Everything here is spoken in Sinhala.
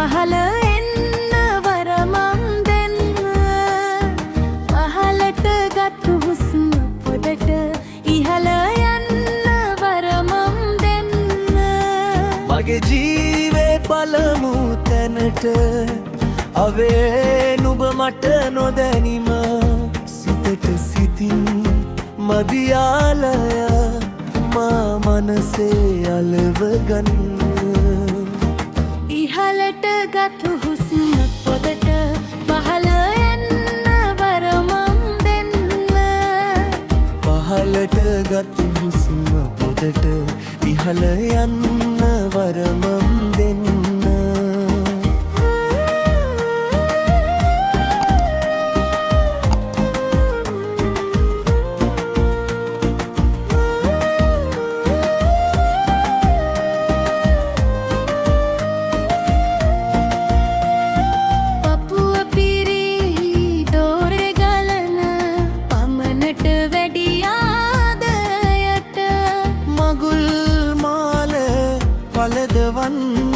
පහළ එන්න වරමම් දෙන්න පහළට ගත් හුස්ම පොඩට ඉහළ යන්න වරමම් දෙන්න මගේ ජීවේ පළමු තැනට අවේ නුඹ මට නොදැනීම සිතට සිතින් මදියාලය මා මනසේ අලව ගන්න ඉහළට ගත් හුස්ම පොදට පහළ යන්න වරමම් දෙන්න පහළට ගත් හුස්ම පොදට ඉහළ යන්න වරමම් දෙන්න පලදවන්න